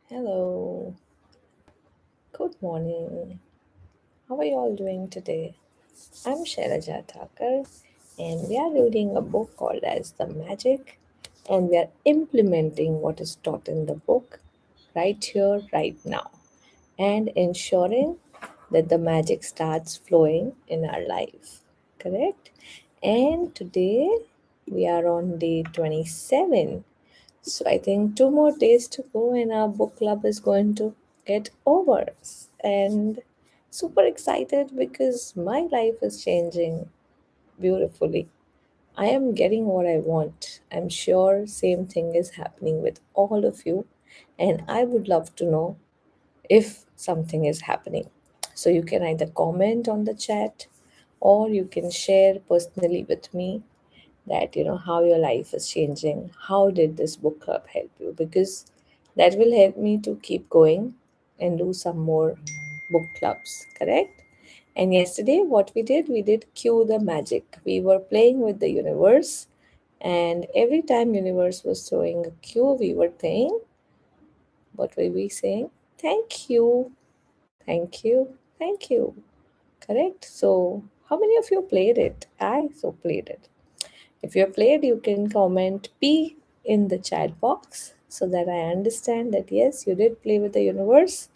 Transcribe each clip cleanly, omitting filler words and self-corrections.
Hello, good morning. How are you all doing today? I'm Shailaja Thakar, and we are reading a book called as The Magic, and we are implementing what is taught in the book right here, right now, and ensuring that the magic starts flowing in our life. Correct? And today we are on day 27. So I think 2 more days to go, and our book club is going to get over. And super excited because my life is changing beautifully. I am getting what I want. I'm sure same thing is happening with all of you, and I would love to know if something is happening. So you can either comment on the chat or you can share personally with me that how your life is changing. How did this book club help you? Because that will help me to keep going and do some more book clubs, correct? And yesterday what we did cue the magic. We were playing with the universe, and every time universe was throwing a cue, we were saying, what were we saying? Thank you, thank you, thank you. Correct? So how many of you played it? I so played it. If you have played, you can comment P in the chat box so that I understand that yes, you did play with the universe.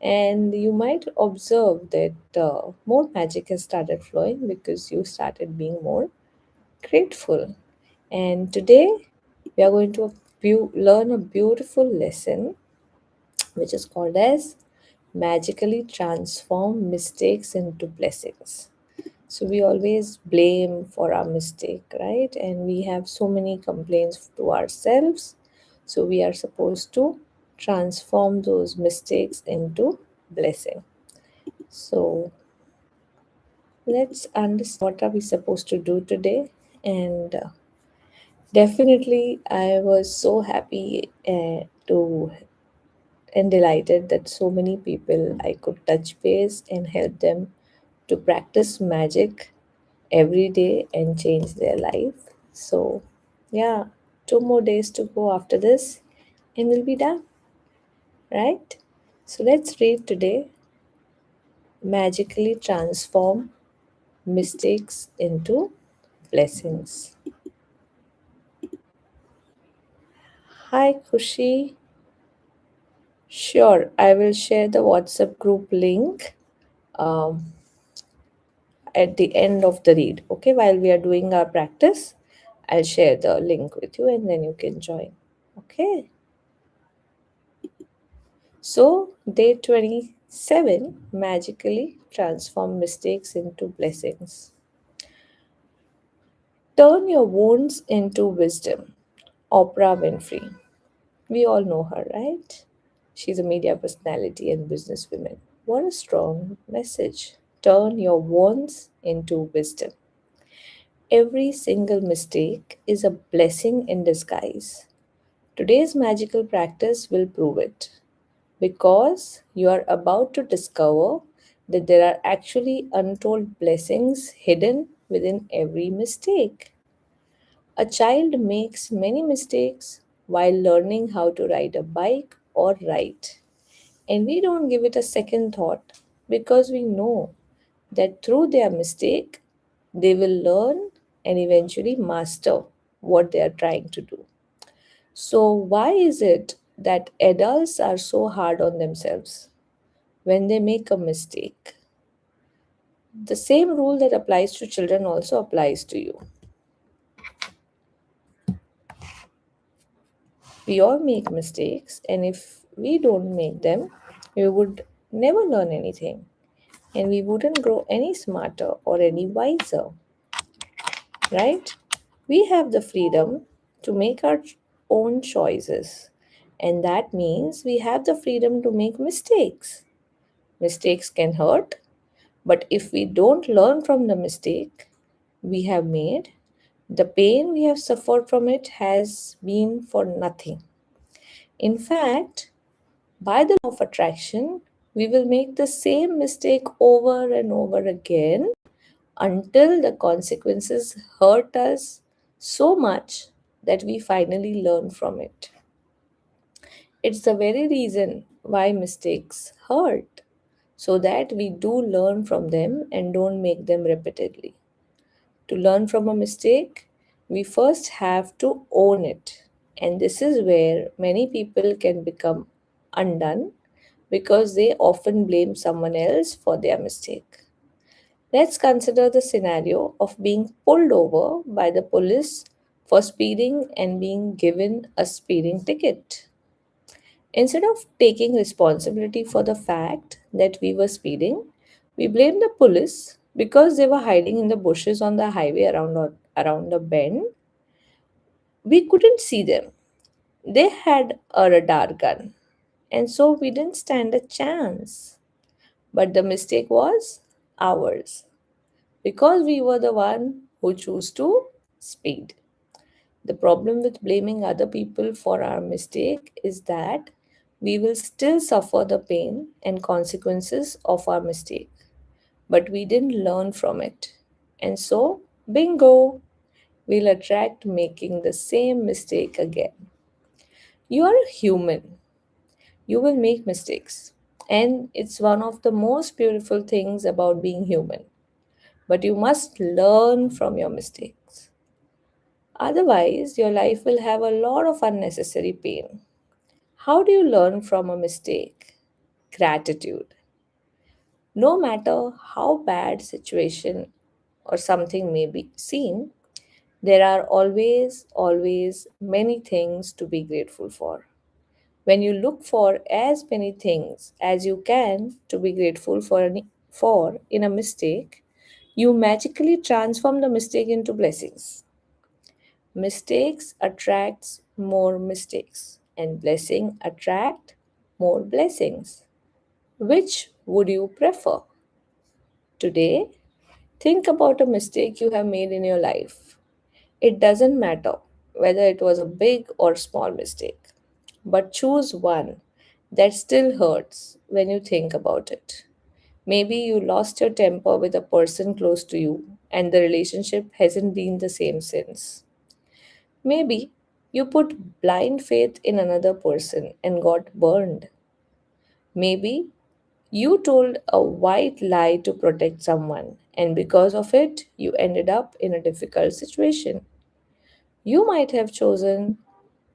And you might observe that more magic has started flowing because you started being more grateful. And today we are going to learn a beautiful lesson which is called as magically transform mistakes into blessings. So we always blame for our mistake, right? And we have so many complaints to ourselves. So we are supposed to transform those mistakes into blessing. So let's understand what are we supposed to do today. And definitely, I was so happy to and delighted that so many people I could touch base and help them to practice magic every day and change their life. So, yeah, 2 more days to go after this and we'll be done, right? So, let's read today magically transform mistakes into blessings. Hi, Kushi. Sure, I will share the WhatsApp group link um, at the end of the read. Okay, while we are doing our practice, I'll share the link with you and then you can join. Okay. So, day 27 magically transform mistakes into blessings. Turn your wounds into wisdom. Oprah Winfrey. We all know her, right? She's a media personality and businesswoman. What a strong message. Turn your wounds into wisdom. Every single mistake is a blessing in disguise. Today's magical practice will prove it, because you are about to discover that there are actually untold blessings hidden within every mistake. A child makes many mistakes while learning how to ride a bike or write, and we don't give it a second thought because we know that through their mistake they will learn and eventually master what they are trying to do. So, why is it that adults are so hard on themselves when they make a mistake? The same rule that applies to children also applies to you. We all make mistakes, and if we don't make them, we would never learn anything and we wouldn't grow any smarter or any wiser, right? We have the freedom to make our own choices, and that means we have the freedom to make mistakes. Mistakes can hurt, but if we don't learn from the mistake we have made, the pain we have suffered from it has been for nothing. In fact, by the law of attraction, we will make the same mistake over and over again until the consequences hurt us so much that we finally learn from it. It's the very reason why mistakes hurt, so that we do learn from them and don't make them repeatedly. To learn from a mistake, we first have to own it. And this is where many people can become undone because they often blame someone else for their mistake. Let's consider the scenario of being pulled over by the police for speeding and being given a speeding ticket. Instead of taking responsibility for the fact that we were speeding, we blamed the police because they were hiding in the bushes on the highway around a bend. We couldn't see them. They had a radar gun, and so we didn't stand a chance. But the mistake was ours because we were the one who chose to speed. The problem with blaming other people for our mistake is that we will still suffer the pain and consequences of our mistake, but we didn't learn from it. And so, bingo, we'll attract making the same mistake again. You are a human, you will make mistakes, and it's one of the most beautiful things about being human. But you must learn from your mistakes. Otherwise, your life will have a lot of unnecessary pain. How do you learn from a mistake? Gratitude. No matter how bad situation or something may be seen, there are always many things to be grateful for. When you look for as many things as you can to be grateful for in a mistake, you magically transform the mistake into blessings. Mistakes attracts more mistakes and blessing attract more blessings. Which would you prefer? Today, think about a mistake you have made in your life. It doesn't matter whether it was a big or small mistake, but choose one that still hurts when you think about it. Maybe you lost your temper with a person close to you and the relationship hasn't been the same since. Maybe you put blind faith in another person and got burned. Maybe you told a white lie to protect someone, and because of it, you ended up in a difficult situation. You might have chosen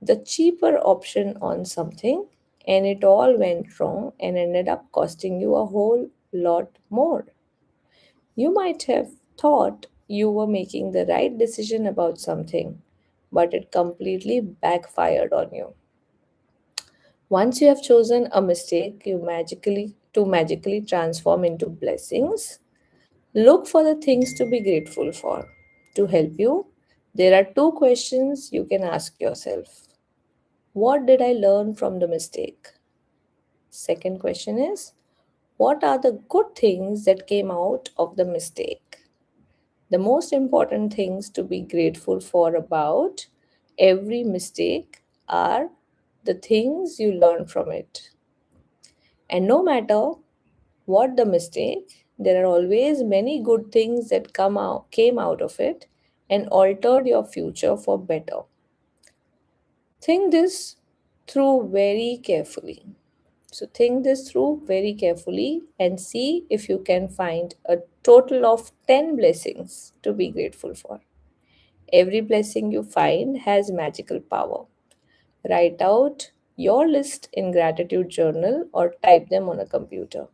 the cheaper option on something, and it all went wrong and ended up costing you a whole lot more. You might have thought you were making the right decision about something, but it completely backfired on you. Once you have chosen a mistake magically transform into blessings, look for the things to be grateful for. To help you, there are two questions you can ask yourself. What did I learn from the mistake? Second question is, what are the good things that came out of the mistake? The most important things to be grateful for about every mistake are the things you learn from it. And no matter what the mistake, there are always many good things that came out of it and altered your future for better. Think this through very carefully. So think this through very carefully and see if you can find a total of 10 blessings to be grateful for. Every blessing you find has magical power. Write out your list in gratitude journal or type them on a computer.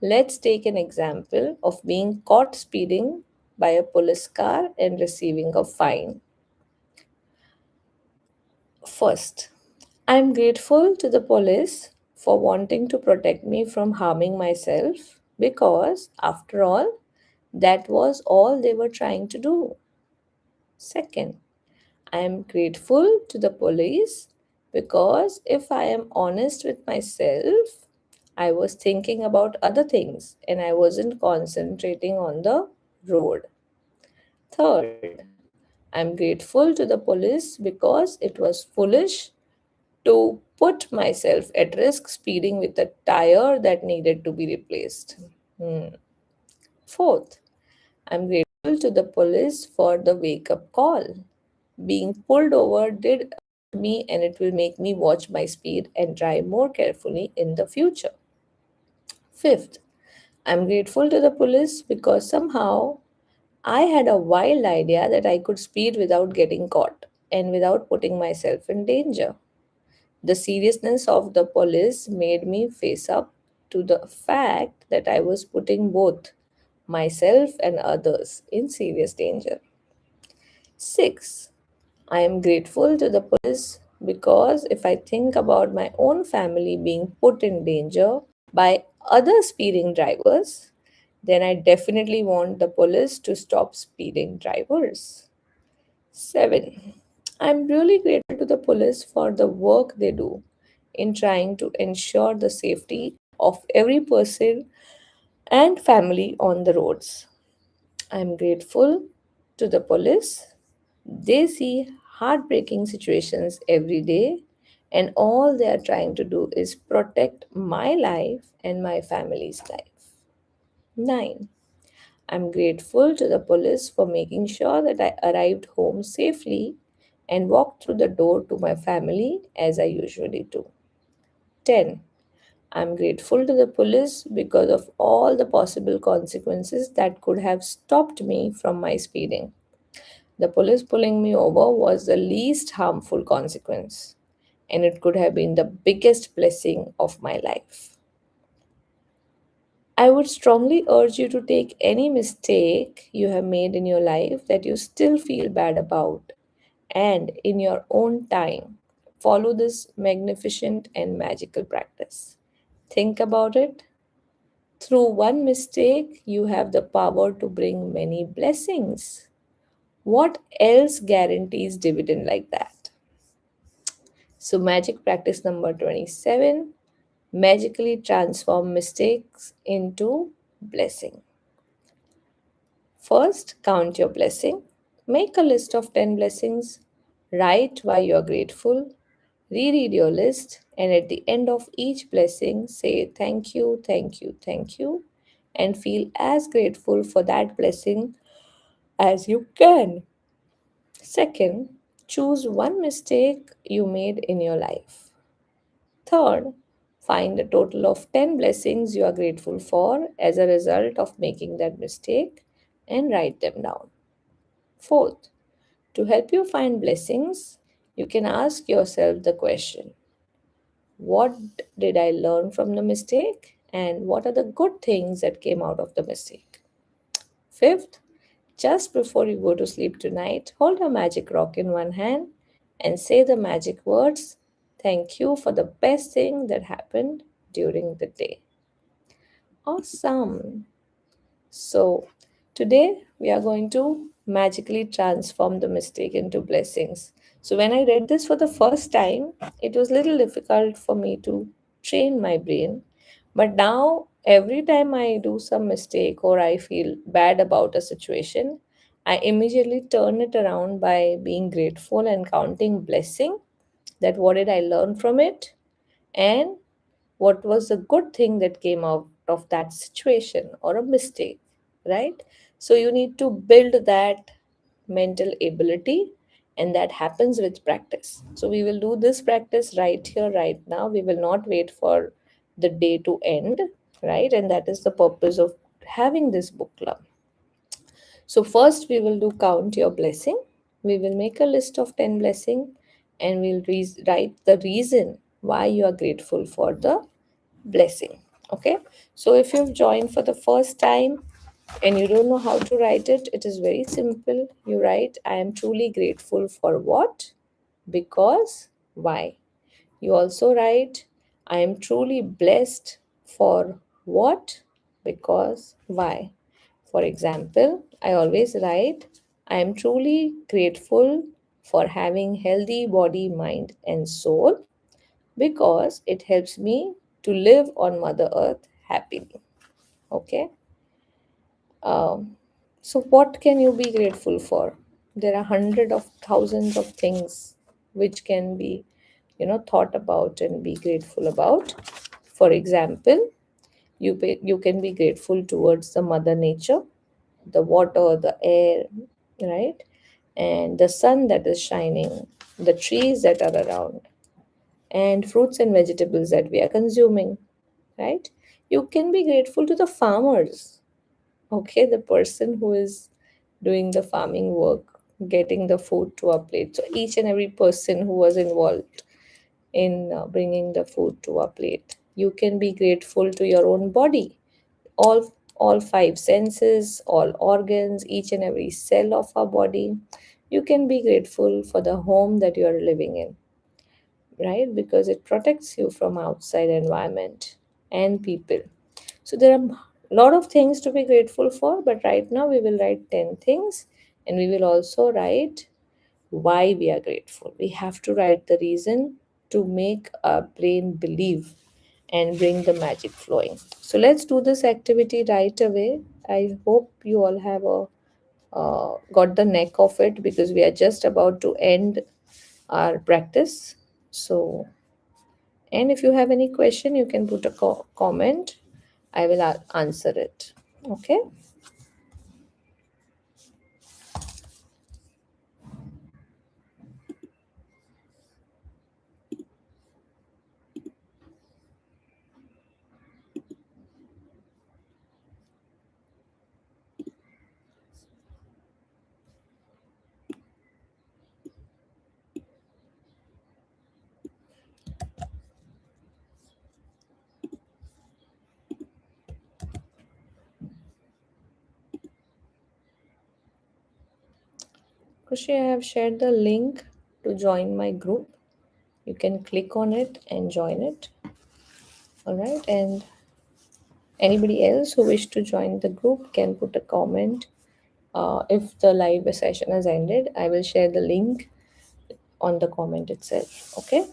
Let's take an example of being caught speeding by a police car and receiving a fine. First, I'm grateful to the police for wanting to protect me from harming myself because, after all, that was all they were trying to do. Second, I am grateful to the police because if I am honest with myself, I was thinking about other things and I wasn't concentrating on the road. Third, I'm grateful to the police because it was foolish to put myself at risk speeding with a tire that needed to be replaced. Hmm. Fourth, I'm grateful to the police for the wake up call. Being pulled over did me and it will make me watch my speed and drive more carefully in the future. Fifth, I'm grateful to the police because somehow I had a wild idea that I could speed without getting caught and without putting myself in danger. The seriousness of the police made me face up to the fact that I was putting both myself and others in serious danger. 6. I am grateful to the police because if I think about my own family being put in danger by other speeding drivers, then I definitely want the police to stop speeding drivers. 7. I'm really grateful to the police for the work they do in trying to ensure the safety of every person and family on the roads. I'm grateful to the police. They see heartbreaking situations every day, and all they are trying to do is protect my life and my family's life. 9. I'm grateful to the police for making sure that I arrived home safely and walked through the door to my family as I usually do. 10. I'm grateful to the police because of all the possible consequences that could have stopped me from my speeding. The police pulling me over was the least harmful consequence, and it could have been the biggest blessing of my life. I would strongly urge you to take any mistake you have made in your life that you still feel bad about, and in your own time, follow this magnificent and magical practice. Think about it. Through one mistake, you have the power to bring many blessings. What else guarantees dividend like that? So, magic practice number 27, magically transform mistakes into blessing. First, count your blessing. Make a list of 10 blessings. Write why you are grateful. Reread your list, and at the end of each blessing, say thank you, thank you, thank you, and feel as grateful for that blessing as you can. Second, choose one mistake you made in your life. Third, find a total of 10 blessings you are grateful for as a result of making that mistake and write them down. Fourth, to help you find blessings, you can ask yourself the question: what did I learn from the mistake? And what are the good things that came out of the mistake? Fifth, just before you go to sleep tonight, hold a magic rock in one hand and say the magic words, thank you for the best thing that happened during the day. Awesome. So, today we are going to magically transform the mistake into blessings. So, when I read this for the first time, it was a little difficult for me to train my brain. But now, every time I do some mistake or I feel bad about a situation, I immediately turn it around by being grateful and counting blessing, that what did I learn from it, and what was the good thing that came out of that situation or a mistake, right? So you need to build that mental ability, and that happens with practice. So we will do this practice right here, right now. We will not wait for the day to end, right? And that is the purpose of having this book club. So first we will do count your blessing. We will make a list of 10 blessing, and we'll write the reason why you are grateful for the blessing. Okay, so if you've joined for the first time and you don't know how to write it, it is very simple. You write, I am truly grateful for what, because, why. You also write, I am truly blessed for what, because, why. For example, I always write, I am truly grateful for having healthy body, mind, and soul because it helps me to live on Mother Earth happily. Okay. Um, so, what can you be grateful for? There are hundreds of thousands of things which can be, thought about and be grateful about. For example, you can be grateful towards the Mother Nature, the water, the air, right? and the sun that is shining, the trees that are around, and fruits and vegetables that we are consuming, right? You can be grateful to the farmers, okay, the person who is doing the farming work, getting the food to our plate. So each and every person who was involved in bringing the food to our plate. You can be grateful to your own body, all five senses, all organs, each and every cell of our body. You can be grateful for the home that you are living in, right? Because it protects you from outside environment and people. So there are a lot of things to be grateful for, but right now we will write 10 things, and we will also write why we are grateful. We have to write the reason to make our brain believe and bring the magic flowing. So let's do this activity right away. I hope you all have got the neck of it, because we are just about to end our practice. So, and if you have any question, you can put a comment. I will answer it. Okay. Kushi, I have shared the link to join my group. You can click on it and join it. All right. And anybody else who wish to join the group can put a comment. If the live session has ended, I will share the link on the comment itself. Okay.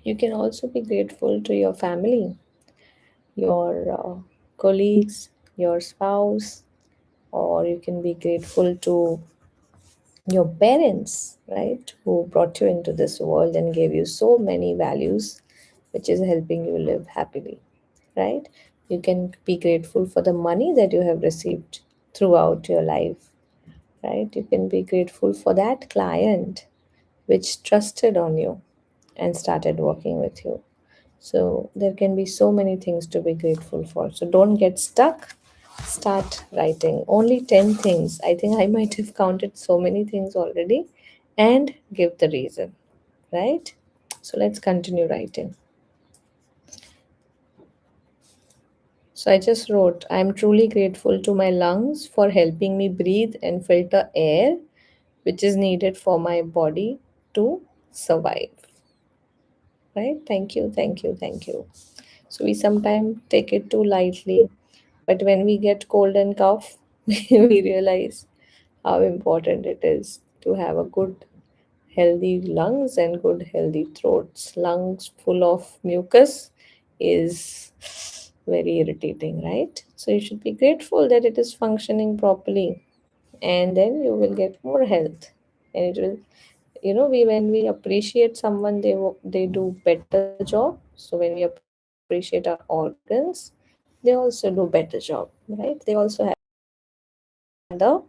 You can also be grateful to your family, your colleagues, your spouse, or you can be grateful to your parents, right, who brought you into this world and gave you so many values, which is helping you live happily, right? You can be grateful for the money that you have received throughout your life, right? You can be grateful for that client which trusted on you and started working with you. So there can be so many things to be grateful for. So don't get stuck. Start writing. Only 10 things. I think I might have counted so many things already, and give the reason, right? So let's continue writing. So I just wrote, I'm truly grateful to my lungs for helping me breathe and filter air, which is needed for my body to survive. Right? Thank you, thank you, thank you. So we sometimes take it too lightly, but when we get cold and cough, we realize how important it is to have a good healthy lungs and good healthy throats. Lungs full of mucus is very irritating, right? So you should be grateful that it is functioning properly, and then you will get more health. And it will, we when we appreciate someone, they do better job. So when we appreciate our organs, they also do better job, right? They also have the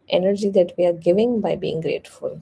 energy that we are giving by being grateful.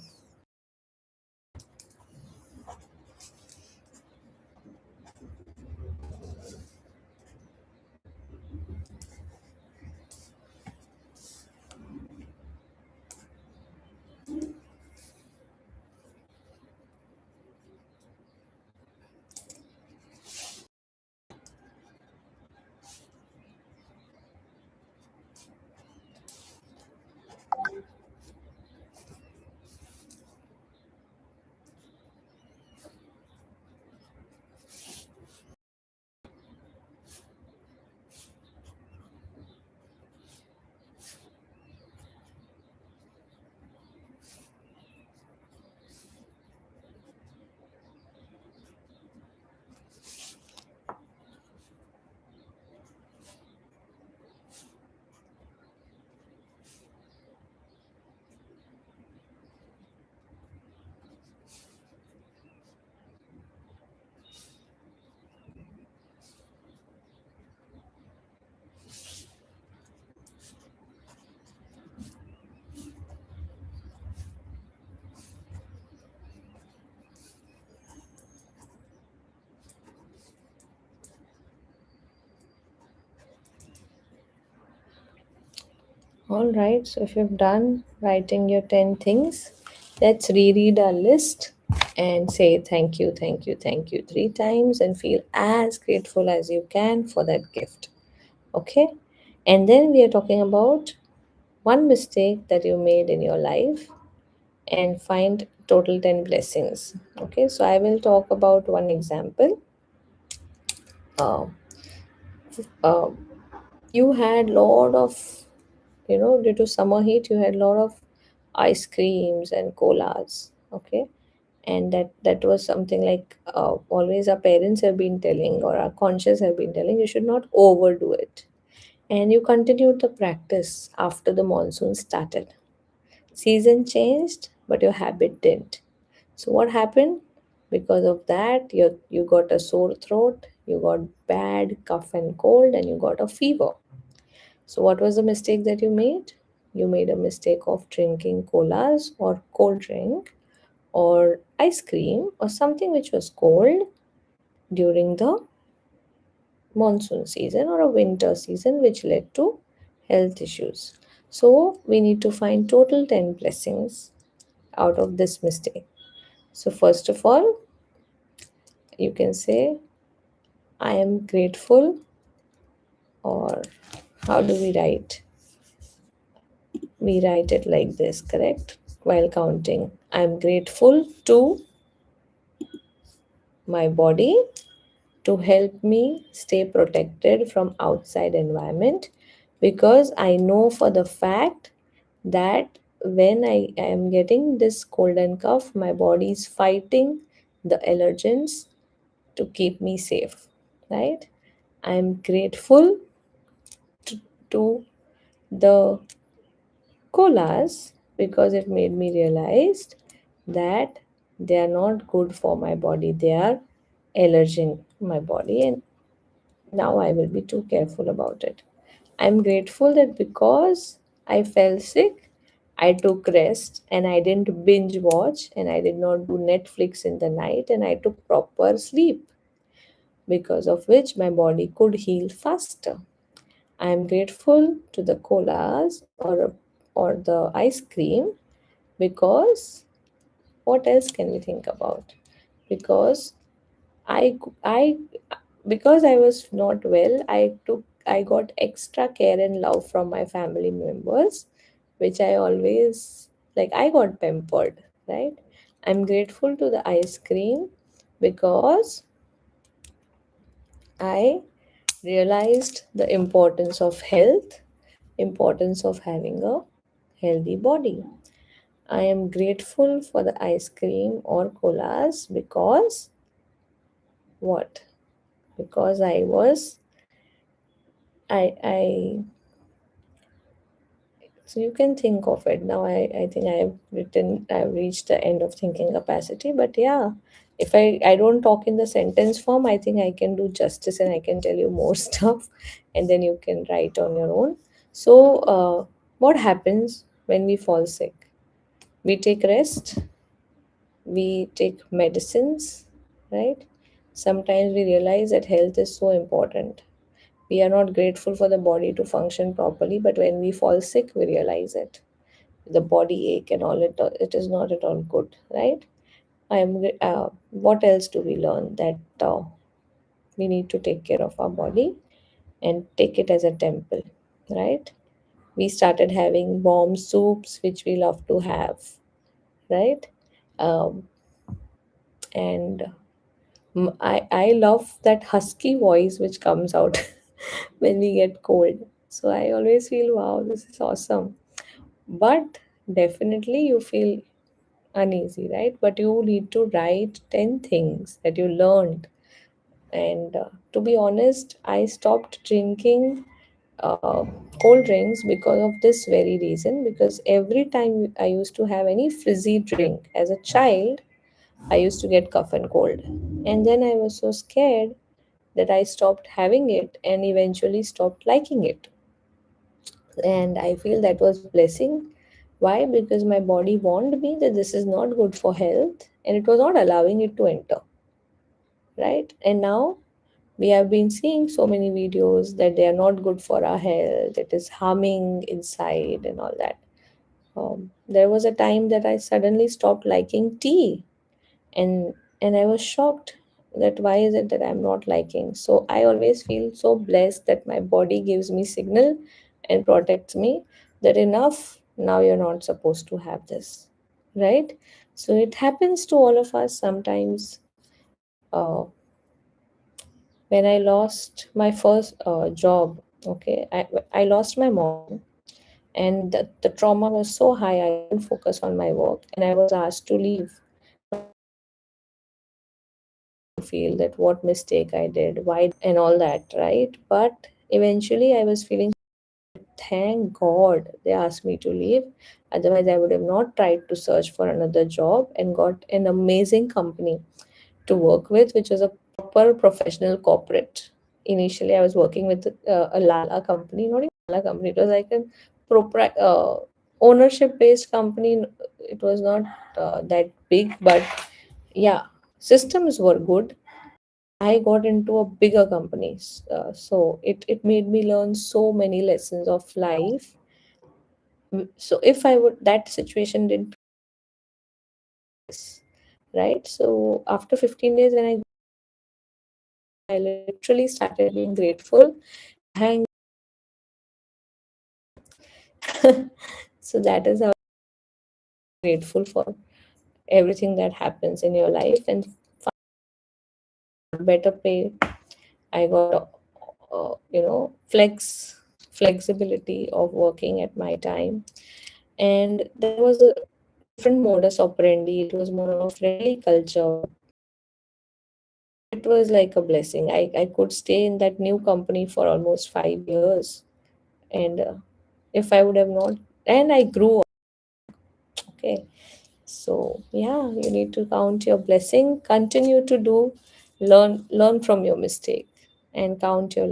All right, so if you've done writing your 10 things, let's reread our list and say thank you, thank you, thank you 3 times and feel as grateful as you can for that gift. Okay? And then we are talking about one mistake that you made in your life and find total 10 blessings. Okay, so I will talk about one example. Uh, uh, you had lot of, due to summer heat, you had lot of ice creams and colas. Okay, and that was something like, always our parents have been telling or our conscious have been telling you should not overdo it, and you continued the practice after the monsoon started. Season changed, but your habit didn't. So what happened? Because of that, you got a sore throat, you got bad cough and cold, and you got a fever. So what was the mistake that you made? You made a mistake of drinking colas or cold drink or ice cream or something which was cold during the monsoon season or a winter season, which led to health issues. So we need to find total 10 blessings out of this mistake. So first of all, you can say, I am grateful, or how do we write? We write it like this, correct? While counting, I am grateful to my body to help me stay protected from outside environment, because I know for the fact that when I am getting this cold and cough, my body is fighting the allergens to keep me safe, right? I am grateful to the colas because it made me realize that they are not good for my body. They are allerging my body, and now I will be too careful about it. I'm grateful that because I fell sick, I took rest and I didn't binge watch and I did not do Netflix in the night and I took proper sleep, because of which my body could heal faster. I am grateful to the colas or the ice cream, because what else can we think about? Because I I because I was not well, I took I got extra care and love from my family members, which I always like. I got pampered, right? I'm grateful to the ice cream because I realized the importance of health, importance of having a healthy body. I am grateful for the ice cream or colas because what? Because I so you can think of it. Now I think I've reached the end of thinking capacity. But yeah, if I don't talk in the sentence form, I think I can do justice and I can tell you more stuff and then you can write on your own. So what happens when we fall sick? We take rest, we take medicines, right? Sometimes we realize that health is so important. We are not grateful for the body to function properly, but when we fall sick, we realize it. The body ache and all it is not at all good, right? What else do we learn? That we need to take care of our body and take it as a temple, right? We started having warm soups, which we love to have, right? Um, and I love that husky voice which comes out when we get cold. So I always feel, wow, this is awesome. But definitely you feel uneasy, right? But you need to write 10 things that you learned. And to be honest, I stopped drinking uh, cold drinks because of this very reason. Because every time I used to have any fizzy drink as a child, I used to get cough and cold. And then I was so scared that I stopped having it and eventually stopped liking it. And I feel that was blessing. Why? Because my body warned me that this is not good for health and it was not allowing it to enter, right? And now we have been seeing so many videos that they are not good for our health, it is harming inside and all that. There was a time that I suddenly stopped liking tea, and I was shocked that why is it that I'm not liking. So I always feel so blessed that my body gives me signal and protects me that enough, now you're not supposed to have this, right? So it happens to all of us sometimes. uh, when I lost my first job, okay, I lost my mom, and the trauma was so high I couldn't focus on my work, and I was asked to leave. Feel that what mistake I did, why, and all that, right? But eventually I was feeling, thank God they asked me to leave. Otherwise, I would have not tried to search for another job and got an amazing company to work with, which was a proper professional corporate. Initially, I was working with a Lala company, not even Lala company, it was like a ownership based company. It was not that big, but yeah, systems were good. I got into a bigger companies, so it made me learn so many lessons of life. So if I would, that situation didn't, right? So after 15 days, when I literally started being grateful. Thank. So that is how I'm grateful for everything that happens in your life and better pay. I got flexibility of working at my time, and there was a different modus operandi. It was more of a friendly culture. It was like a blessing. I could stay in that new company for almost 5 years. And if I would have not, and I grew up, okay. So yeah, you need to count your blessing, continue to do, learn from your mistake, and count your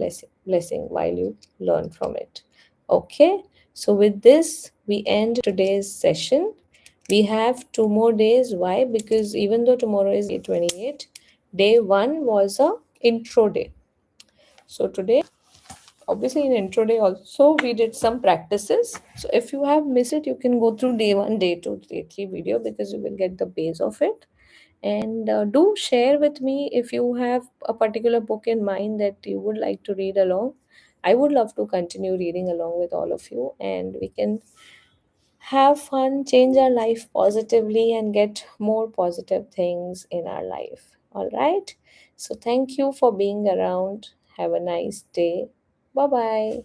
blessing while you learn from it. Okay. So with this, we end today's session. We have 2 more days. Why? Because even though tomorrow is day 28, day one was a intro day. So today, obviously in intro day also we did some practices. So if you have missed it, you can go through day one, day two, day three video because you will get the base of it. And do share with me if you have a particular book in mind that you would like to read along. I would love to continue reading along with all of you, and we can have fun, change our life positively, and get more positive things in our life. All right. So, thank you for being around. Have a nice day. Bye bye.